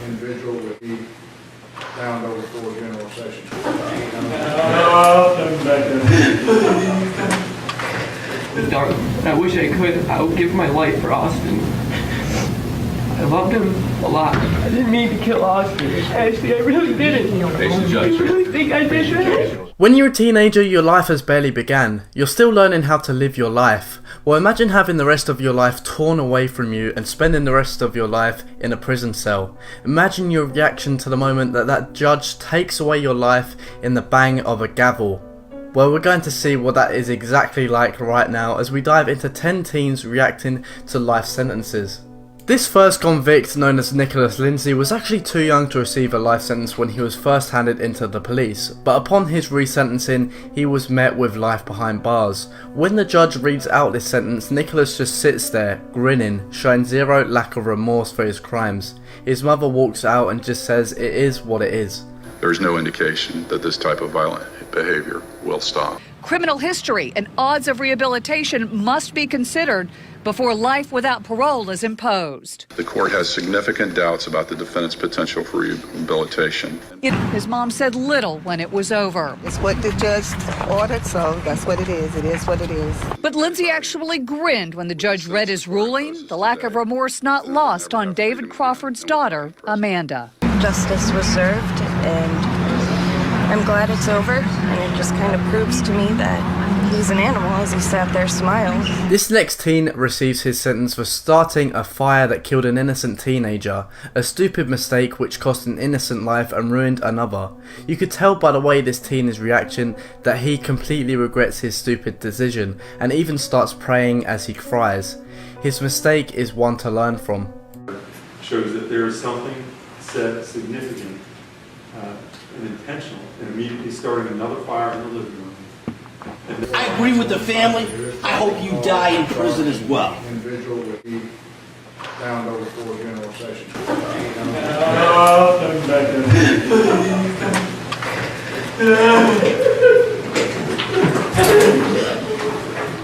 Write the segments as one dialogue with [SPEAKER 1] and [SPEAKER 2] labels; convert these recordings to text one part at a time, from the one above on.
[SPEAKER 1] Individual would be bound over for general session.
[SPEAKER 2] I wish I could. I would give my life for Austin. I loved him a lot. I didn't mean to kill Austin. Actually, I really didn't. I really think I did.
[SPEAKER 3] When you're a teenager, your life has barely began. You're still learning how to live your life. Well, imagine having the rest of your life torn away from you and spending the rest of your life in a prison cell. Imagine your reaction to the moment that that judge takes away your life in the bang of a gavel. Well, we're going to see what that is exactly like right now as we dive into 10 teens reacting to life sentences. This first convict, known as Nicholas Lindsay, was actually too young to receive a life sentence when he was first handed into the police, but upon his resentencing, he was met with life behind bars. When the judge reads out this sentence, Nicholas just sits there, grinning, showing zero lack of remorse for his crimes. His mother walks out and just says it is what it is.
[SPEAKER 4] There is no indication that this type of violent behavior will stop.
[SPEAKER 5] Criminal history and odds of rehabilitation must be considered before life without parole is imposed.
[SPEAKER 4] The court has significant doubts about the defendant's potential for rehabilitation.
[SPEAKER 5] His mom said little when it was over.
[SPEAKER 6] It's what the judge ordered, so that's what it is. It is what it is.
[SPEAKER 5] But Lindsay actually grinned when the judge read his ruling, the lack of remorse not lost on David Crawford's daughter, Amanda.
[SPEAKER 7] Justice was served, and I'm glad it's over, and it just kind of proves to me that he's an animal as he sat there smiling.
[SPEAKER 3] This next teen receives his sentence for starting a fire that killed an innocent teenager, a stupid mistake which cost an innocent life and ruined another. You could tell by the way this teen is reacting that he completely regrets his stupid decision and even starts praying as he cries. His mistake is one to learn from.
[SPEAKER 8] Shows that there is something said significant and intentional in immediately starting another fire in the living room.
[SPEAKER 1] I agree with the family. I hope you die in prison as well. Individual would be bound over for general session.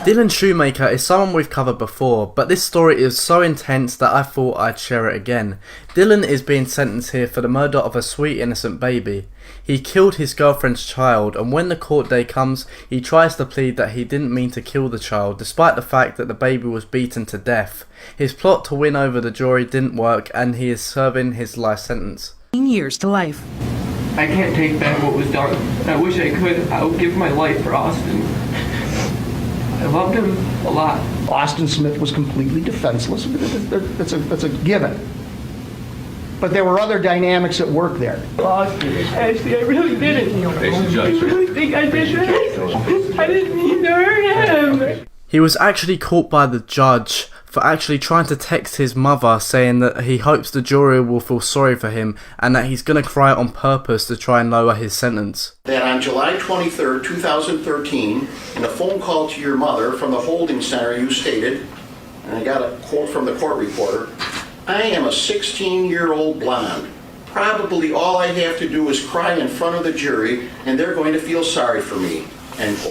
[SPEAKER 3] Dylan Shoemaker is someone we've covered before, but this story is so intense that I thought I'd share it again. Dylan is being sentenced here for the murder of a sweet innocent baby. He killed his girlfriend's child, and when the court day comes, he tries to plead that he didn't mean to kill the child, despite the fact that the baby was beaten to death. His plot to win over the jury didn't work, and he is serving his life sentence.
[SPEAKER 6] Years to life.
[SPEAKER 2] I can't take back what was done. I wish I could. I would give my life for Austin. I loved him a lot.
[SPEAKER 9] Austin Smith was completely defenseless. That's a given. But there were other dynamics at work there.
[SPEAKER 2] Austin, actually, I really didn't. I really think I did. I didn't mean to hurt him.
[SPEAKER 3] He was actually caught by the judge for actually trying to text his mother saying that he hopes the jury will feel sorry for him and that he's going to cry on purpose to try and lower his sentence.
[SPEAKER 10] That on July 23rd, 2013, in a phone call to your mother from the holding center, you stated, and I got a quote from the court reporter, "I am a 16-year-old blonde. Probably all I have to do is cry in front of the jury and they're going to feel sorry for me."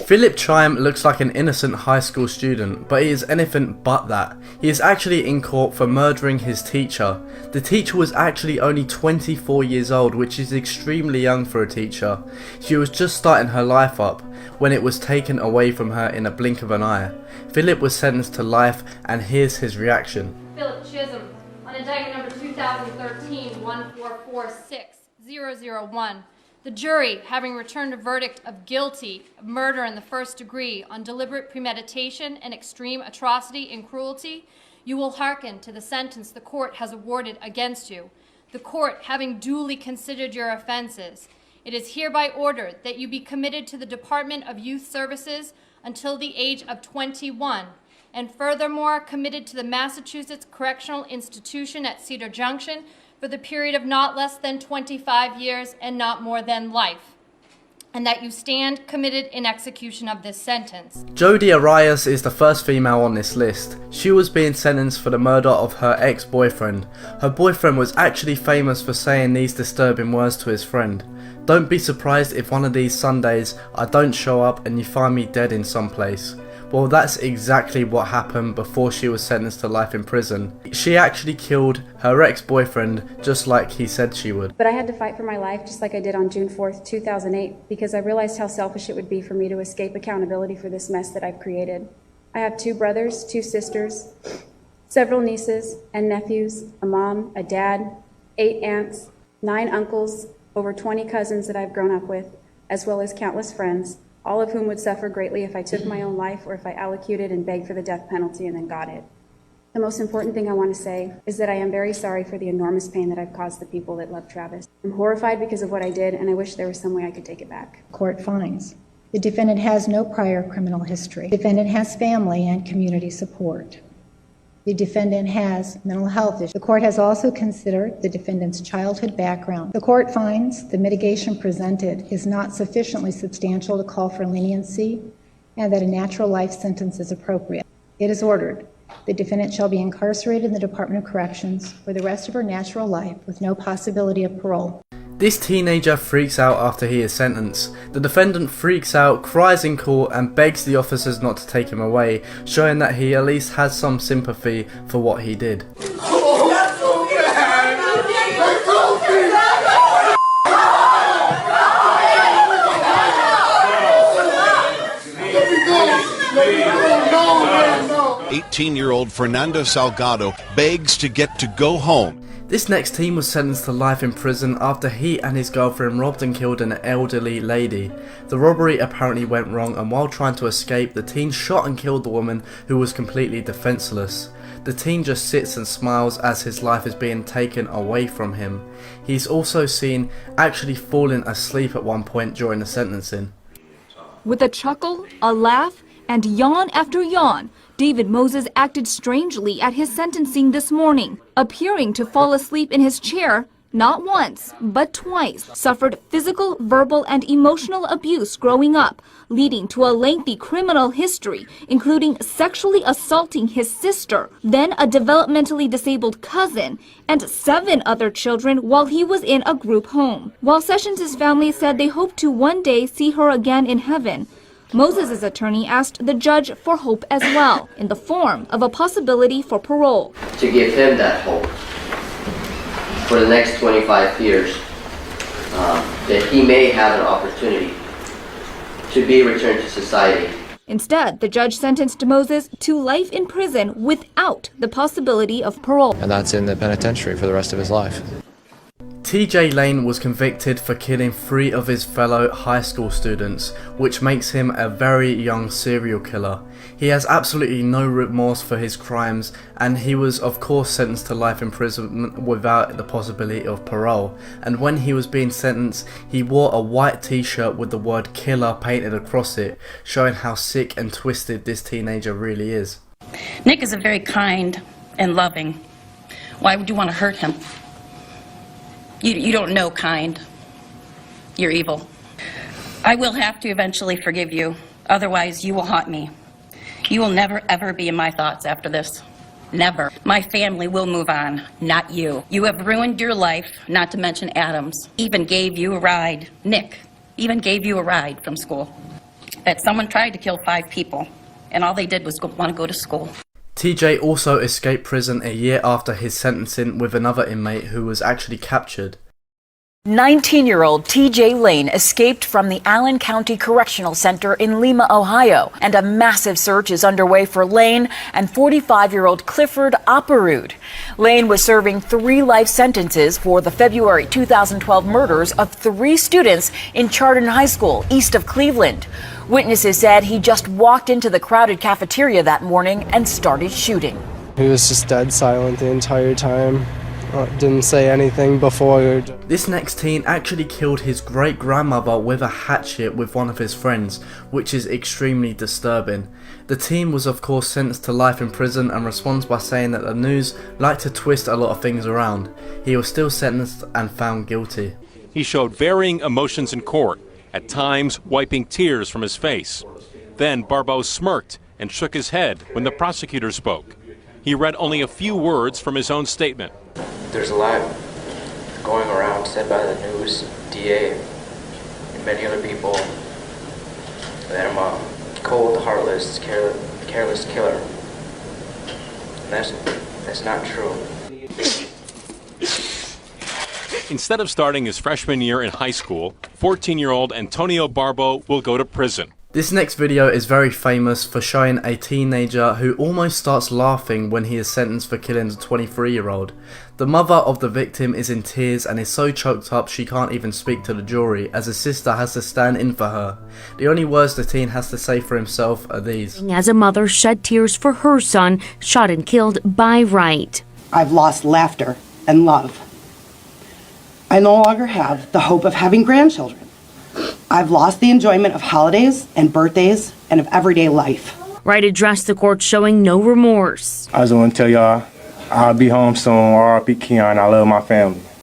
[SPEAKER 3] Philip Chime looks like an innocent high school student, but he is anything but that. He is actually in court for murdering his teacher. The teacher was actually only 24 years old, which is extremely young for a teacher. She was just starting her life up when it was taken away from her in a blink of an eye. Philip was sentenced to life, and here's his reaction.
[SPEAKER 11] Philip Chisholm, on indictment number 2013-1446001. The jury, having returned a verdict of guilty of murder in the first degree on deliberate premeditation and extreme atrocity and cruelty, you will hearken to the sentence the court has awarded against you. The court, having duly considered your offenses, it is hereby ordered that you be committed to the Department of Youth Services until the age of 21, and furthermore committed to the Massachusetts Correctional Institution at Cedar Junction for the period of not less than 25 years and not more than life, and that you stand committed in execution of this sentence.
[SPEAKER 3] Jodi Arias is the first female on this list. She was being sentenced for the murder of her ex-boyfriend. Her boyfriend was actually famous for saying these disturbing words to his friend. Don't be surprised if one of these Sundays I don't show up and you find me dead in some place. Well, that's exactly what happened before she was sentenced to life in prison. She actually killed her ex-boyfriend just like he said she would.
[SPEAKER 12] But I had to fight for my life just like I did on June 4th, 2008, because I realized how selfish it would be for me to escape accountability for this mess that I've created. I have 2 brothers, 2 sisters, several nieces and nephews, a mom, a dad, 8 aunts, 9 uncles, over 20 cousins that I've grown up with, as well as countless friends, all of whom would suffer greatly if I took my own life or if I allocated and begged for the death penalty and then got it. The most important thing I want to say is that I am very sorry for the enormous pain that I've caused the people that love Travis. I'm horrified because of what I did, and I wish there was some way I could take it back.
[SPEAKER 13] Court finds the defendant has no prior criminal history. The defendant has family and community support. The defendant has mental health issues. The court has also considered the defendant's childhood background. The court finds the mitigation presented is not sufficiently substantial to call for leniency and that a natural life sentence is appropriate. It is ordered the defendant shall be incarcerated in the Department of Corrections for the rest of her natural life with no possibility of parole.
[SPEAKER 3] This teenager freaks out after he is sentenced. The defendant freaks out, cries in court and begs the officers not to take him away, showing that he at least has some sympathy for what he did.
[SPEAKER 14] No. 18-year-old Fernando Salgado begs to get to go home.
[SPEAKER 3] This next teen was sentenced to life in prison after he and his girlfriend robbed and killed an elderly lady. The robbery apparently went wrong, and while trying to escape, the teen shot and killed the woman who was completely defenseless. The teen just sits and smiles as his life is being taken away from him. He's also seen actually falling asleep at one point during the sentencing.
[SPEAKER 15] With a chuckle, a laugh, and yawn after yawn, David Moses acted strangely at his sentencing this morning, appearing to fall asleep in his chair not once, but twice, suffered physical, verbal, and emotional abuse growing up, leading to a lengthy criminal history, including sexually assaulting his sister, then a developmentally disabled cousin, and 7 other children while he was in a group home. While Sessions' family said they hope to one day see her again in heaven, Moses' attorney asked the judge for hope as well, in the form of a possibility for parole.
[SPEAKER 16] To give him that hope for the next 25 years, that he may have an opportunity to be returned to society.
[SPEAKER 15] Instead, the judge sentenced Moses to life in prison without the possibility of parole.
[SPEAKER 17] And that's in the penitentiary for the rest of his life.
[SPEAKER 3] TJ Lane was convicted for killing 3 of his fellow high school students, which makes him a very young serial killer. He has absolutely no remorse for his crimes, and he was of course sentenced to life imprisonment without the possibility of parole. And when he was being sentenced, he wore a white t-shirt with the word killer painted across it, showing how sick and twisted this teenager really is.
[SPEAKER 18] Nick is a very kind and loving. Why would you want to hurt him? You don't know kind. You're evil. I will have to eventually forgive you. Otherwise, you will haunt me. You will never, ever be in my thoughts after this. Never. My family will move on, not you. You have ruined your life, not to mention Adam's. Even gave you a ride. Nick even gave you a ride from school. That someone tried to kill 5 people, and all they did was want to go to school.
[SPEAKER 3] TJ also escaped prison a year after his sentencing with another inmate who was actually captured.
[SPEAKER 19] 19-year-old TJ Lane escaped from the Allen County Correctional Center in Lima, Ohio, and a massive search is underway for Lane and 45-year-old Clifford Opperud. Lane was serving 3 life sentences for the February 2012 murders of 3 students in Chardon High School, east of Cleveland. Witnesses said he just walked into the crowded cafeteria that morning and started shooting.
[SPEAKER 20] He was just dead silent the entire time. Didn't say anything before.
[SPEAKER 3] This next teen actually killed his great-grandmother with a hatchet with one of his friends, which is extremely disturbing. The teen was of course sentenced to life in prison and responds by saying that the news liked to twist a lot of things around. He was still sentenced and found guilty.
[SPEAKER 21] He showed varying emotions in court, at times wiping tears from his face. Then Barbeau smirked and shook his head when the prosecutor spoke. He read only a few words from his own statement.
[SPEAKER 22] There's a lot going around said by the news, DA,
[SPEAKER 4] and many other people that I'm a cold, heartless, careless killer. And that's not true.
[SPEAKER 21] Instead of starting his freshman year in high school, 14-year-old Antonio Barbo will go to prison.
[SPEAKER 3] This next video is very famous for showing a teenager who almost starts laughing when he is sentenced for killing a 23-year-old. The mother of the victim is in tears and is so choked up she can't even speak to the jury, as his sister has to stand in for her. The only words the teen has to say for himself are these.
[SPEAKER 22] As a mother shed tears for her son, shot and killed by Wright.
[SPEAKER 23] I've lost laughter and love. I no longer have the hope of having grandchildren. I've lost the enjoyment of holidays and birthdays and of everyday life.
[SPEAKER 22] Wright addressed the court showing no remorse.
[SPEAKER 24] I just want to tell y'all, I'll be home soon. R.I.P. Keon, I love my family.